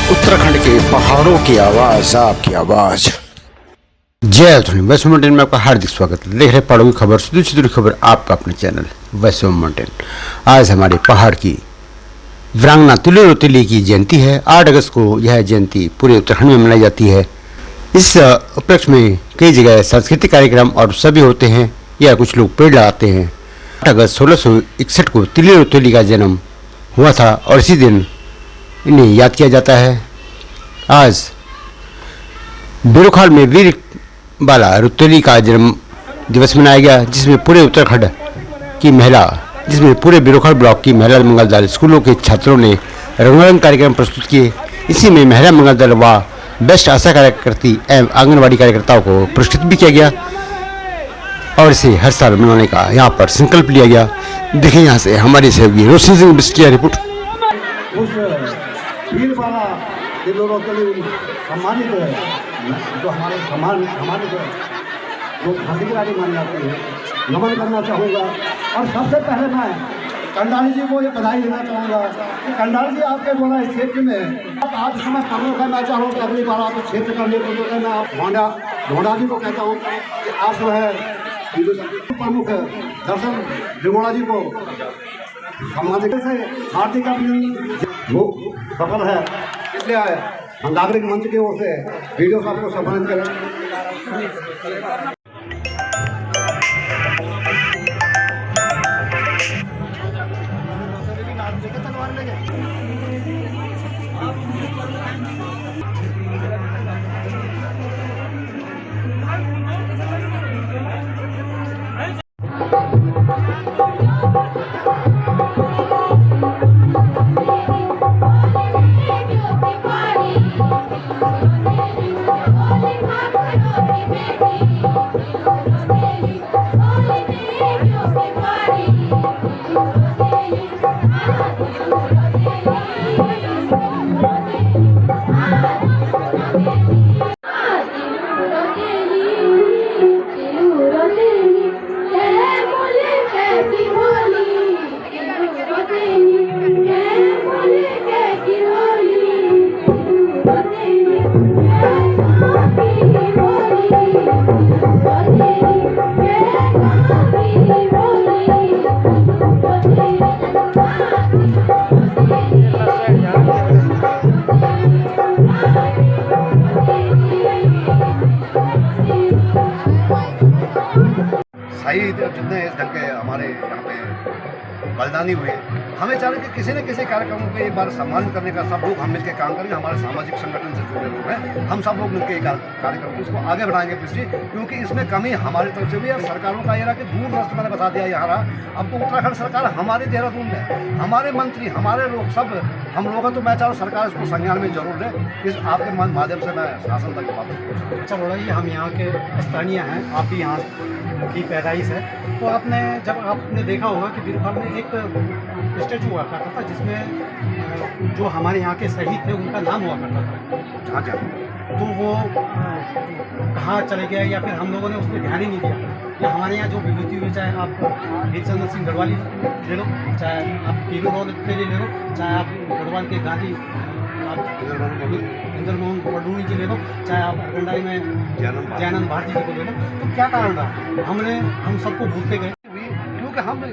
उत्तराखंड के पहाड़ों की आवाज, आपकी आवाज। जय धोनी। वैष्णो माउंटेन में आपका हार्दिक स्वागत है। देख रहे पहाड़ों की खबर, सीधी सीधी खबर आपका अपने चैनल वैष्णो माउंटेन। आज हमारे पहाड़ की वीरांगना तिली रोतेली की जयंती है। 8 अगस्त को यह जयंती पूरे उत्तराखंड में मनाई जाती है। इस उपलक्ष्य में कई जगह सांस्कृतिक कार्यक्रम और उत्सव भी होते हैं या कुछ लोग पेड़ लगाते हैं। 8 अगस्त 1661 को तिली रोतेली का जन्म हुआ था और इसी दिन इन्हें याद किया जाता है। आज बिरुखाल में वीर बाला रुतेली का जन्म दिवस मनाया गया, जिसमें पूरे उत्तराखंड की पूरे बिरुखाल ब्लॉक की महिला मंगल दल स्कूलों के छात्रों ने रंगारंग कार्यक्रम प्रस्तुत किए। इसी में महिला मंगल दल व बेस्ट आशा कार्यकर्ती एवं आंगनबाड़ी कार्यकर्ताओं को पुरस्कृत भी किया गया और इसे हर साल मनाने का यहाँ पर संकल्प लिया गया। देखिए यहाँ से हमारी सहयोगी रोशन सिंह बिस्ट की रिपोर्ट। सम्मानित है, जो हमारे सम्मानित है, जो फांसी की रानी मानी जाती है, नमन करना चाहूँगा। और सबसे पहले मैं कंडाली जी को ये बधाई देना चाहूँगा कि कंडाली जी आपके द्वारा इस क्षेत्र में आप आज समय प्रमुख है। मैं चाहूँ कि अगली बार आप क्षेत्र का नेतृत्व करना। आप ढोंडा जी को कहता हूँ कि आप जो है प्रमुख दर्शन डिगोड़ा जी को सम्मानित से हार्दिक अभिनंदन सफल है, इसलिए हम नागरिक मंच की ओर से वीडियो साहब को सम्मानित करें। शहीद जितने इस ढंग के हमारे यहाँ पे बलिदानी हुए, हमें चाह रहे कि किसी न किसी कार्यक्रमों पे एक बार सम्मान करने का सब लोग हम मिलकर काम करेंगे। हमारे सामाजिक संगठन से जुड़े लोग हैं, हम सब लोग मिलकर कार्यक्रम इसको आगे बढ़ाएंगे पिछली, क्योंकि इसमें कमी हमारी तरफ से भी है। सरकारों का ये रहा कि दूर रास्ते मैंने बता दिया यहाँ रहा। अब तो उत्तराखंड सरकार हमारी देहरादून में, हमारे मंत्री हमारे लोग सब हम लोग हैं, तो मैं चाह रहा सरकार इसको संज्ञान में जरूर ले। इस आपके माध्यम से मैं शासन तक बात करूँ। अच्छा बोला जी, हम यहाँ के स्थानीय हैं, आप भी यहाँ की पैदाइश है, तो जब आपने देखा होगा कि बिरुखाल में एक स्टैचू हुआ करता था जिसमें जो हमारे यहाँ के शहीद थे उनका नाम हुआ करता था। हाँ क्या, तो वो कहाँ चले गया या फिर हम लोगों ने उस पर ध्यान ही नहीं दिया। या हमारे यहाँ जो विभूति हुई, चाहे आप वीरचंद्र सिंह गढ़वाली ले लो, चाहे आप टीलू रोतेली ले लो, चाहे आप गढ़वाल के गांधी आप इंद्र मोहन पडूनी जी ले लो, चाहे आप अरकंडाई में जयानंद भारती जी को ले लो, तो क्या कारण रहा? हम सबको भूलते गए क्योंकि हम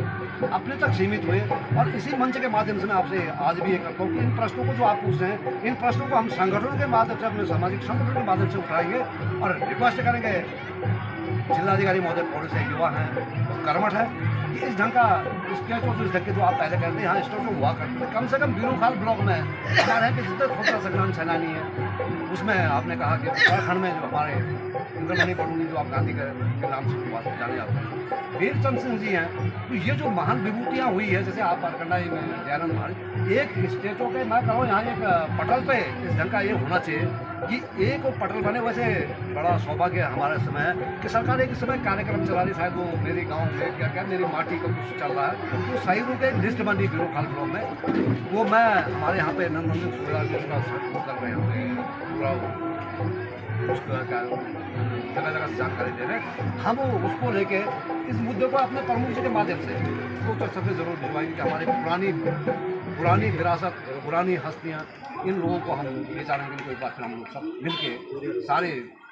अपने तक सीमित हुए। और इसी मंच के माध्यम से मैं आपसे आज भी ये करता हूँ कि इन प्रश्नों को जो आप पूछ रहे हैं, इन प्रश्नों को हम संगठनों के माध्यम से, अपने सामाजिक संगठनों के माध्यम से उठाएंगे और रिक्वेस्ट करेंगे जिलाधिकारी महोदय पौड़ी से युवा हैं, कर्मठ है, कि इस ढंग का स्टेज और इस ढंग के जो आप पहले कहते हैं यहाँ स्टेज को हुआ करते हैं, कम से कम बिरुखाल ब्लॉक में हमारे हैं कि जितने स्वतंत्रता संग्राम सेनानी है, उसमें आपने कहा कि उत्तराखंड में जो हमारे इंद्रमणि पडूनी जो आप गांधी के नाम से जाने जाते हैं, वीरचंद्र सिंह जी हैं, तो ये जो महान विभूतियाँ हुई है, जैसे आप अरकंडाई में जयानंद भारती, एक स्टेचों के मैं कहूँ यहाँ एक पटल पे इस ढंग का ये होना चाहिए कि एक पटल बने। वैसे बड़ा सौभाग्य हमारे समय है कि सरकार एक समय कार्यक्रम चला रही, शायद वो मेरे गांव में क्या मेरी माटी का कुछ चल रहा है, तो शहीदों की एक लिस्ट बनी बिरुखाल ब्लॉक में, वो मैं हमारे यहाँ पे नंदन कर रहे हैं पूरा उसका जगह जगह से जानकारी दे रहे हैं। हम उसको लेके इस मुद्दे को अपने प्रमुख जी के माध्यम से उसको तो सबसे जरूर भिजवाएंगे कि हमारी पुरानी पुरानी विरासत, पुरानी हस्तियाँ, इन लोगों को हम ले जाने के लिए कोई बात, हम लोग सब मिलके, सारे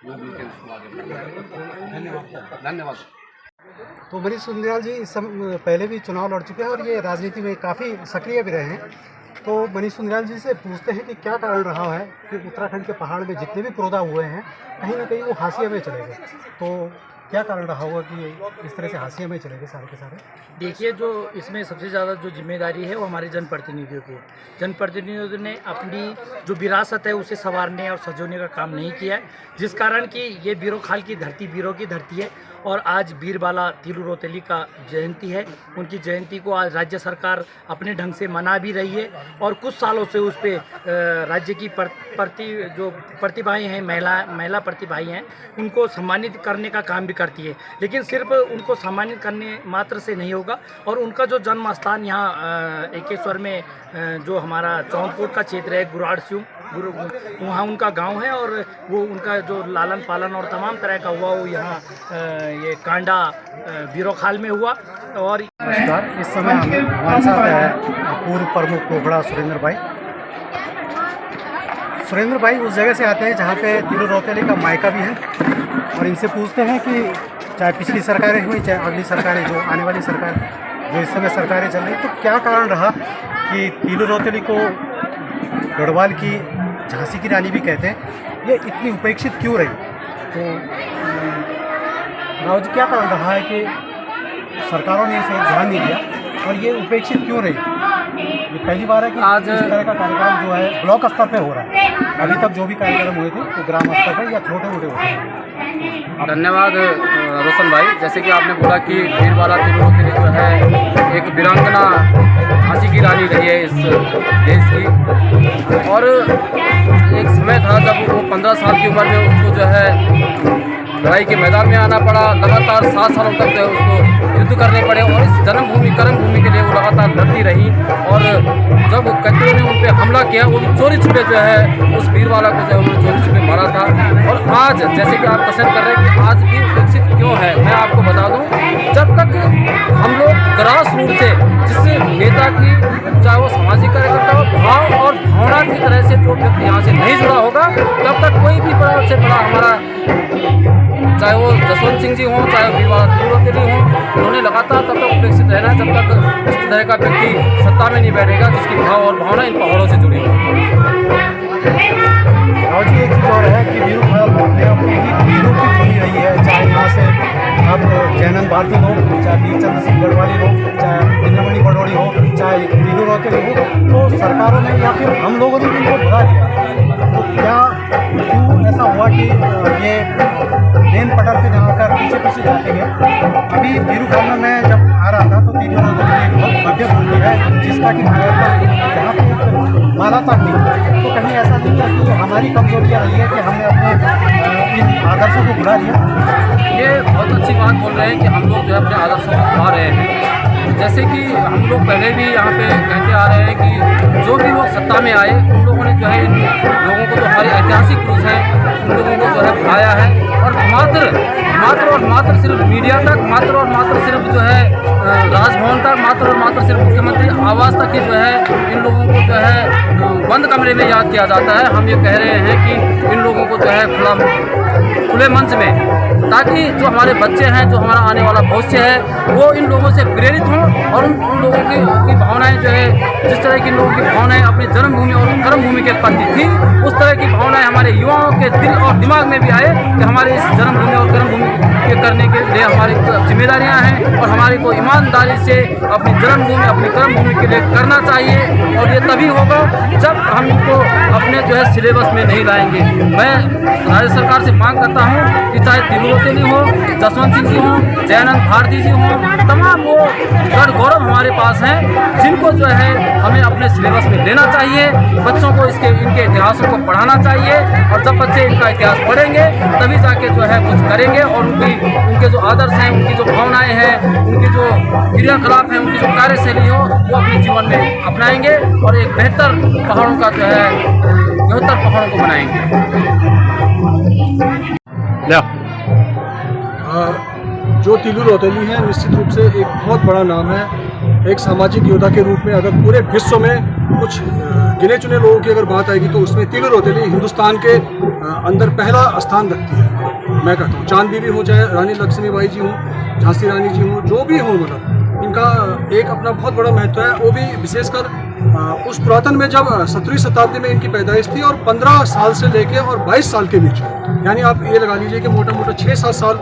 लोग मिलकर इसको आगे बढ़ाएंगे। धन्यवाद। तो मनीष सुंदरियाल जी इस समय पहले भी चुनाव लड़ चुके हैं और ये राजनीति में काफ़ी सक्रिय भी रहे हैं। तो मनीष सुंदरियाल जी से पूछते हैं कि क्या कारण रहा है कि उत्तराखंड के पहाड़ में जितने भी पौधा हुए हैं कहीं ना कहीं वो हाशिए में चले गए। तो क्या कारण रहा होगा कि इस तरह से हाशिए में चले गए सारे के सारे? देखिए, जो इसमें सबसे ज़्यादा जो जिम्मेदारी है वो हमारे जनप्रतिनिधियों की है। जनप्रतिनिधियों ने अपनी जो विरासत है उसे संवारने और सजोने का काम नहीं किया है, जिस कारण कि ये बीरोखाल की धरती वीरों की धरती है और आज बीरबाला तिलु रोतेली का जयंती है। उनकी जयंती को आज राज्य सरकार अपने ढंग से मना भी रही है और कुछ सालों से उस पर राज्य की जो प्रतिभाएं हैं, महिला प्रतिभाएं हैं, उनको सम्मानित करने का काम भी करती है। लेकिन सिर्फ उनको सम्मानित करने मात्र से नहीं होगा और उनका जो जन्म स्थान यहाँ एकेश्वर में जो हमारा चौंदकोट का क्षेत्र है, गुराड़ सिंह, वहाँ उनका गांव है और वो उनका जो लालन पालन और तमाम तरह का हुआ वो यहाँ ये कांडा बीरोखाल में हुआ। और नमस्कार, इस समय हमारे साथ है पूर्व प्रमुख कोकड़ा सुरेंद्र भाई। सुरेंद्र भाई उस जगह से आते हैं जहाँ पे तिलु रोतेली का मायका भी है और इनसे पूछते हैं कि चाहे पिछली सरकारें हुई चाहे अगली सरकारें, जो आने वाली सरकार, जो इस समय सरकारें चल रही, तो क्या कारण रहा कि तिलु रोतेली को गढ़वाल की झांसी की रानी भी कहते हैं, ये इतनी उपेक्षित क्यों रही? तो राव जी, क्या कारण रहा है कि सरकारों ने इसे ध्यान नहीं दिया और ये उपेक्षित क्यों रही? ये पहली बार है कि आज इस तरह का कार्यक्रम जो है ब्लॉक स्तर पे हो रहा है। अभी तक जो भी कार्यक्रम हुए थे तो ग्राम स्तर पे या छोटे मोटे होते हैं। धन्यवाद रोशन भाई। जैसे कि आपने बोला कि बीरबाला तिलु रोतेली जो है एक वीरांगना झांसी की रानी रही है इस देश की, और एक समय था जब वो 15 साल की उम्र में उसको जो है लड़ाई के मैदान में आना पड़ा। लगातार 7 सालों तक जो है उसको युद्ध करने पड़े और इस जन्मभूमि कर्मभूमि के लिए वो लगातार लड़ती रही। और जब कत्तियों ने उन पर हमला किया, वो चोरी छिपे जो है उस बीरबाला को जो है उन्होंने चोरी छिपे मारा था। और आज जैसे कि आप क्वेश्चन कर रहे हैं कि आज भी विकसित क्यों है, मैं आपको बता दूं, जब तक हम लोग ग्रास रूट से जिस नेता की, चाहे वो सामाजिक कार्यकर्ता हो, भाव और भावना की तरह से जो व्यक्ति यहाँ से नहीं जुड़ा होगा, तब तक कोई भी बड़ा से बड़ा हमारा, चाहे वो जसवंत सिंह जी हों, चाहे बीरबाला तिलु रोतेली हों, उन्होंने लगातार तब तक उपेक्षित रहना है जब तक इस तरह का व्यक्ति सत्ता में नहीं बैठेगा जिसकी भाव और भावना इन पहाड़ों से जुड़ी हो। राव जी, एक चीज़ और है कि बीरोखाल अपने अपने ही वीरों की भूमि रही है। चाहे यहाँ से आप जैनन भारती हो, चाहे वीरचंद्र सिंह गढ़वाली हो, चाहे इंद्रमणि बड़ोड़ी हो, चाहे तिलु रोतेली हो, तो सरकारों ने या फिर हम लोगों ने इनको भुला दिया। तो क्या क्यों ऐसा हुआ कि ये मेन पटल पे जाकर पीछे पीछे जाते गए? अभी बीरोखाल में मैं जब आ रहा था तो तिलु रोतेली एक बहुत भव्य मूर्ति है जिसका कि भारत पर यहाँ पे माला तक नहीं। तो कहीं ऐसा नहीं है कि हमारी कमजोरियाँ रही है कि हमने अपने इन आदर्शों को भुला दिया? ये बहुत अच्छी बात बोल रहे हैं कि हम लोग जो है अपने आदर्शों को भुला रहे हैं। जैसे कि हम लोग पहले भी यहाँ पे कहते आ रहे हैं कि जो भी लोग सत्ता में आए उन लोगों ने जो है इन लोगों को, जो हमारे ऐतिहासिक पुरुष हैं, उन लोगों को जो है भुलाया है और मात्र और मात्र सिर्फ मीडिया तक, मात्र और मात्र सिर्फ जो है राजभवन तक, मात्र और मात्र सिर्फ मुख्यमंत्री आवास तक ही जो है इन लोगों को जो है बंद कमरे में याद किया जाता है। हम ये कह रहे हैं कि इन लोगों को जो है खुले मंच में, ताकि जो हमारे बच्चे हैं, जो हमारा आने वाला भविष्य है, वो इन लोगों से प्रेरित हों और उन लोगों की भावनाएं जो है, जिस तरह की लोगों की भावनाएं अपनी जन्मभूमि और कर्मभूमि के प्रति थी, उस तरह की भावनाएं हमारे युवाओं के दिल और दिमाग में भी आए कि हमारे इस जन्मभूमि और कर्मभूमि के करने के लिए हमारी जिम्मेदारियां हैं और हमारे को ईमानदारी से अपनी जन्मभूमि, अपनी कर्मभूमि के लिए करना चाहिए। और ये तभी होगा जब हम इनको अपने जो है सिलेबस में नहीं लाएंगे। मैं राज्य सरकार से मांग करता हूँ कि चाहे तिलु रोतेली हो, जसवंत सिंह जी हों, जयनंद भारती जी हों, तमाम वो गढ़ गौरव हमारे पास हैं जिनको जो है हमें अपने सिलेबस में लेना चाहिए। बच्चों को इनके इतिहासों को पढ़ाना चाहिए और जब बच्चे इनका इतिहास पढ़ेंगे तभी जाके जो है कुछ करेंगे और उनके जो आदर्श हैं, उनकी जो भावनाएं हैं, उनकी जो क्रियाकलाप हैं, उनकी जो कार्यशैली हो, वो अपने जीवन में अपनाएंगे और एक बेहतर पहाड़ों का जो है बेहतर पहाड़ों को बनाएंगे। जो तिलु रोतेली है निश्चित रूप से एक बहुत बड़ा नाम है एक सामाजिक योद्धा के रूप में अगर पूरे विश्व में कुछ गिने चुने लोगों की अगर बात आएगी तो उसमें तिलु रौतेली हिंदुस्तान के अंदर पहला स्थान रखती है। मैं कहता हूँ चांद बीबी हो चाहे रानी लक्ष्मीबाई जी हों, झांसी रानी जी हों, जो भी हों, मतलब इनका एक अपना बहुत बड़ा महत्व है। वो भी विशेषकर उस पुरातन में जब 17वीं शताब्दी में इनकी पैदाइश थी और 15 साल से लेके और 22 साल के बीच, यानी आप ये लगा लीजिए कि मोटा मोटा 6-7 साल,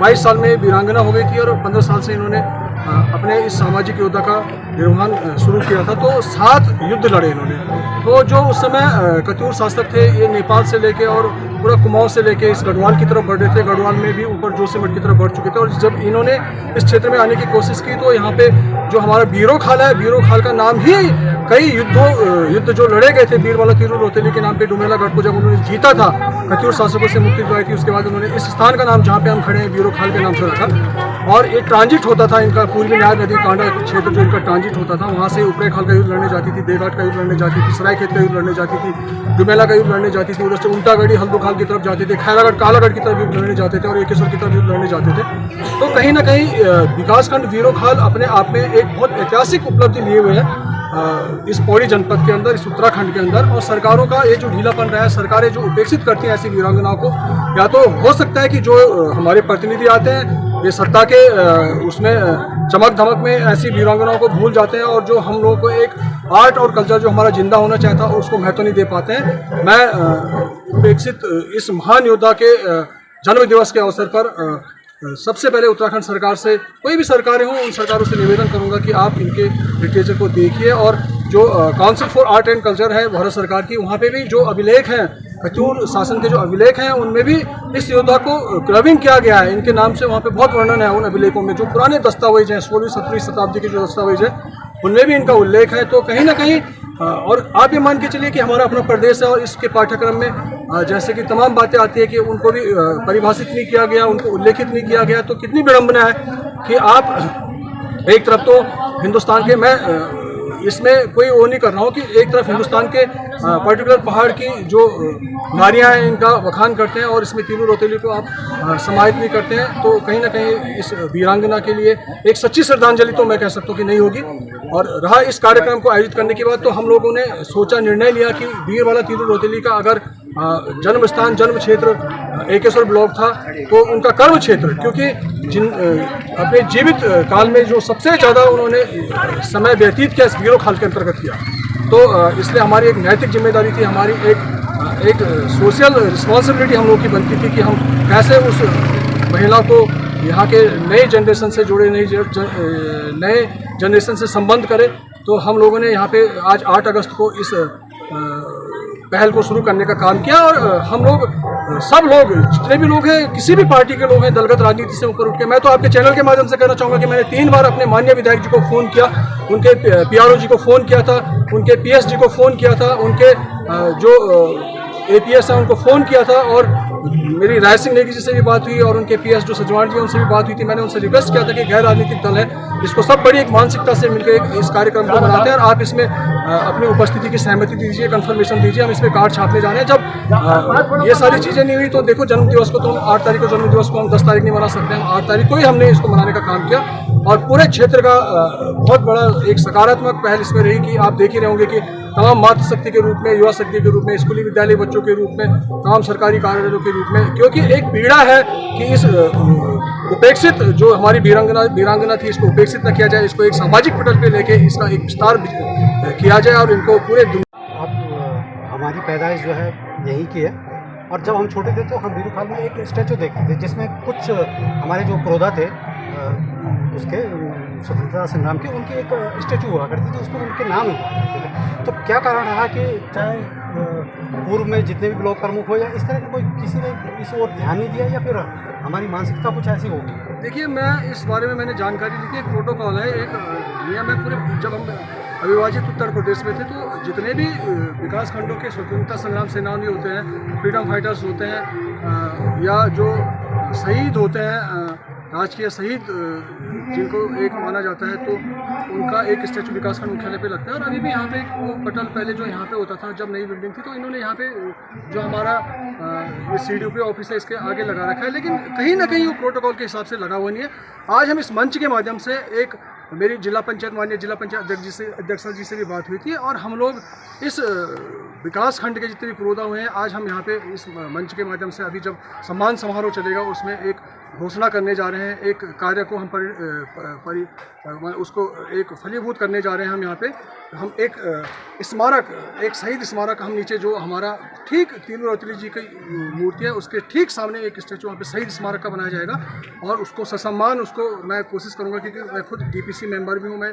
22 साल में वीरांगना हो गई थी और 15 साल से इन्होंने अपने इस सामाजिक योद्धा का निर्वहन शुरू किया था। तो 7 युद्ध लड़े इन्होंने। तो जो उस समय कतूर शासक थे, ये नेपाल से लेके और पूरा कुमाऊं से लेके इस गढ़वाल की तरफ बढ़ रहे थे। गढ़वाल में भी ऊपर जोशीमठ की तरफ बढ़ चुके थे और जब इन्होंने इस क्षेत्र में आने की कोशिश की तो यहाँ पे जो हमारा बीरो खाल है, बीरो खाल का नाम ही कई युद्ध जो लड़े गए थे बीरबाला तिरु रौतेली के नाम पे डुमेलागढ़ को जब उन्होंने जीता था, कतूर शासकों से मुक्ति दिलाई थी, उसके बाद उन्होंने इस स्थान का नाम जहाँ पे हम खड़े हैं बीरो खाल के नाम से रखा। और ये ट्रांजिट होता था इनका, पूर्वी नाग नदी कांडा क्षेत्र जो इनका ट्रांजिट होता था, वहाँ से ऊपरे खाल का युद्ध लड़ने जाती थी, देवघाट का युद्ध लड़ने जाती थी, सरायखेत का युद्ध लड़ने जाती थी, डुमेला का युद्ध लड़ने जाती थी, उधर से उल्टागढ़ी हल्दू खाल की तरफ जाते थे, खैरागढ़ कालागढ़ की तरफ युद्ध लड़ने जाते थे और एकेश्वर की तरफ युद्ध लड़ने जाते थे। तो कहीं ना कहीं विकासखंड बीरो खाल अपने आप में एक बहुत ऐतिहासिक उपलब्धि लिए हुए हैं इस पौड़ी जनपद के अंदर, इस उत्तराखंड के अंदर। और सरकारों का ये जो ढीलापन रहा है, सरकारें जो उपेक्षित करती हैं ऐसी वीरांगनाओं को, या तो हो सकता है कि जो हमारे प्रतिनिधि आते हैं ये सत्ता के उसमें चमक धमक में ऐसी वीरांगनाओं को भूल जाते हैं और जो हम लोगों को एक आर्ट और कल्चर जो हमारा जिंदा होना चाहता है उसको महत्व नहीं दे पाते हैं। मैं उपेक्षित इस महान योद्धा के जन्म दिवस के अवसर पर सबसे पहले उत्तराखंड सरकार से, कोई भी सरकारें हों, उन सरकारों से निवेदन करूंगा कि आप इनके लिटरेचर को देखिए। और जो council for art and culture है भारत सरकार की, वहाँ पे भी जो अभिलेख हैं, कतूर शासन के जो अभिलेख हैं, उनमें भी इस योद्धा को क्लबिंग किया गया है इनके नाम से। वहाँ पे बहुत वर्णन है उन अभिलेखों में, जो पुराने दस्तावेज हैं 16वीं-17वीं शताब्दी के जो दस्तावेज हैं उनमें भी इनका उल्लेख है। तो कहीं ना कहीं और आप ये मान के चलिए कि हमारा अपना प्रदेश है और इसके पाठ्यक्रम में जैसे कि तमाम बातें आती है कि उनको भी परिभाषित नहीं किया गया, उनको उल्लेखित नहीं किया गया। तो कितनी विडम्बना है कि आप एक तरफ तो हिंदुस्तान के, मैं इसमें कोई वो नहीं कर रहा हूँ कि एक तरफ हिंदुस्तान के पर्टिकुलर पहाड़ की जो नारियाँ हैं इनका बखान करते हैं और इसमें तिरु रौतेली को आप समाहित नहीं करते हैं। तो कहीं ना कहीं इस वीरांगना के लिए एक सच्ची श्रद्धांजलि तो मैं कह सकता हूँ कि नहीं होगी। और रहा इस कार्यक्रम को आयोजित करने के बाद, तो हम लोगों ने सोचा, निर्णय लिया कि बीरबाला तिरु रौतेली का अगर जन्म स्थान, जन्म क्षेत्र एकेश्वर ब्लॉक था, तो उनका कर्म क्षेत्र, क्योंकि जिन अपने जीवित काल में जो सबसे ज़्यादा उन्होंने समय व्यतीत किया इस बीरो खाल के अंतर्गत किया, तो इसलिए हमारी एक नैतिक जिम्मेदारी थी, हमारी एक सोशल रिस्पॉन्सिबिलिटी हम लोगों की बनती थी कि हम कैसे उस महिला को यहाँ के नए जनरेशन से जोड़े, नए जनरेशन से संबंध करें। तो हम लोगों ने यहाँ पे आज 8 अगस्त को इस पहल को शुरू करने का काम किया। और हम लोग, सब लोग, जितने भी लोग हैं, किसी भी पार्टी के लोग हैं, दलगत राजनीति से ऊपर उठ के, मैं तो आपके चैनल के माध्यम से कहना चाहूँगा कि मैंने 3 बार अपने माननीय विधायक जी को फ़ोन किया, उनके PRO जी को फ़ोन किया था, उनके PS जी को फ़ोन किया था, उनके जो APS है उनको फ़ोन किया था, और मेरी राय सिंह नेगी जी से भी बात हुई और उनके PS जो सजवान जी उनसे भी बात हुई थी। मैंने उनसे रिक्वेस्ट किया था कि गैर राजनीतिक दल है, इसको सब बड़ी एक मानसिकता से मिलकर इस कार्यक्रम को बनाते हैं और आप इसमें अपनी उपस्थिति की सहमति दीजिए, कंफर्मेशन दीजिए। हम इसमें कार्ड छापने जा रहे हैं। जब ये सारी चीज़ें नहीं हुई तो देखो, जन्म दिवस को तो हम 8 तारीख को, जन्म दिवस को हम 10 तारीख नहीं मना सकते हैं, 8 तारीख को ही हमने इसको मनाने का काम किया। और पूरे क्षेत्र का बहुत बड़ा एक सकारात्मक पहल इसमें रही कि आप देख ही रहे होंगे कि तमाम मातृशक्ति के रूप में, युवा शक्ति के रूप में, स्कूली विद्यालय बच्चों के रूप में, तमाम सरकारी कार्यालयों के रूप में, क्योंकि एक पीड़ा है कि इस उपेक्षित जो हमारी वीरांगना थी, इसको उपेक्षित न किया जाए, इसको एक सामाजिक पटल पे लेके इसका एक विस्तार किया जाए और इनको पूरे हमारी पैदाइश जो है यहीं की है। और जब हम छोटे थे तो हम बीरू खाल में एक स्टैचू देखते थे जिसमें कुछ हमारे जो पुरोधा थे उसके स्वतंत्रता संग्राम के, उनकी एक स्टैचू हुआ करती थी, उसको उनके नाम हुआ करते थे। तो क्या कारण रहा कि चाहे पूर्व में जितने भी ब्लॉक प्रमुख हो या इस तरह के कोई किसी ने इस ओर ध्यान नहीं दिया, या फिर हमारी मानसिकता कुछ ऐसी होगी? देखिए, मैं इस बारे में मैंने जानकारी ली थी, एक प्रोटोकॉल है, एक नियम है। पूरे जब हम अविभाजित उत्तर प्रदेश में थे तो जितने भी विकास खंडों के स्वतंत्रता संग्राम सेनानी होते हैं, फ्रीडम फाइटर्स होते हैं, या जो शहीद होते हैं राजकीय शहीद जिनको एक माना जाता है, तो उनका एक स्टैचू विकासखंड मुख्यालय पे लगता है। और अभी भी यहाँ पे एक वो पटल पहले जो यहाँ पे होता था जब नई बिल्डिंग थी, तो इन्होंने यहाँ पे जो हमारा ये CDP ऑफिस है इसके आगे लगा रखा है, लेकिन कहीं ना कहीं वो प्रोटोकॉल के हिसाब से लगा हुआ नहीं है। आज हम इस मंच के माध्यम से एक मेरी जिला पंचायत माननीय जिला पंचायत अध्यक्ष जी से भी बात हुई थी, और हम लोग इस विकास खंड के जितने भी पुरोधा हुए हैं, आज हम यहाँ पे इस मंच के माध्यम से अभी जब सम्मान समारोह चलेगा उसमें एक घोषणा करने जा रहे हैं, एक कार्य को हम उसको एक फलीभूत करने जा रहे हैं। हम यहाँ पे हम एक स्मारक, एक शहीद स्मारक, हम नीचे जो हमारा ठीक तीनू रौतेली जी की मूर्ति है उसके ठीक सामने एक स्टैचू वहाँ पे शहीद स्मारक का बनाया जाएगा, और उसको ससम्मान उसको मैं कोशिश करूँगा, क्योंकि मैं खुद DPC मेंबर भी हूँ, मैं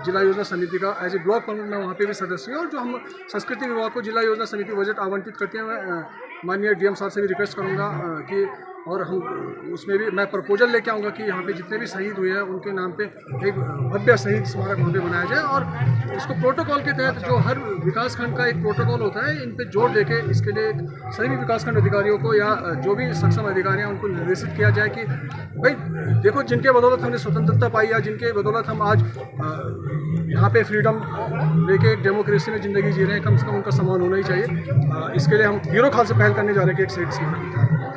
जिला योजना समिति का एज ए ब्लॉक प्रमुख मैं वहाँ पे भी सदस्य हूँ। और जो हम संस्कृति विभाग को जिला योजना समिति बजट आवंटित करते हैं, मैं माननीय DM साहब से भी रिक्वेस्ट करूँगा कि, और हम उसमें भी मैं प्रपोजल लेके आऊँगा कि यहाँ पे जितने भी शहीद हुए हैं उनके नाम पे एक भव्य शहीद स्मारक वहाँ पे बनाया जाए, और इसको प्रोटोकॉल के तहत जो हर विकास खंड का एक प्रोटोकॉल होता है, इन पे जोर देके इसके लिए सभी विकास खंड अधिकारियों को या जो भी सक्षम अधिकारी हैं उनको निर्देशित किया जाए कि भाई देखो, जिनके बदौलत हमने स्वतंत्रता पाई या जिनके बदौलत हम आज यहाँ पे फ्रीडम लेके एक डेमोक्रेसी में ज़िंदगी जी रहे हैं, कम से कम उनका सम्मान होना ही चाहिए। इसके लिए हम हीरो खाल से पहल करने जा रहे हैं कि एक शहीद स्मारक।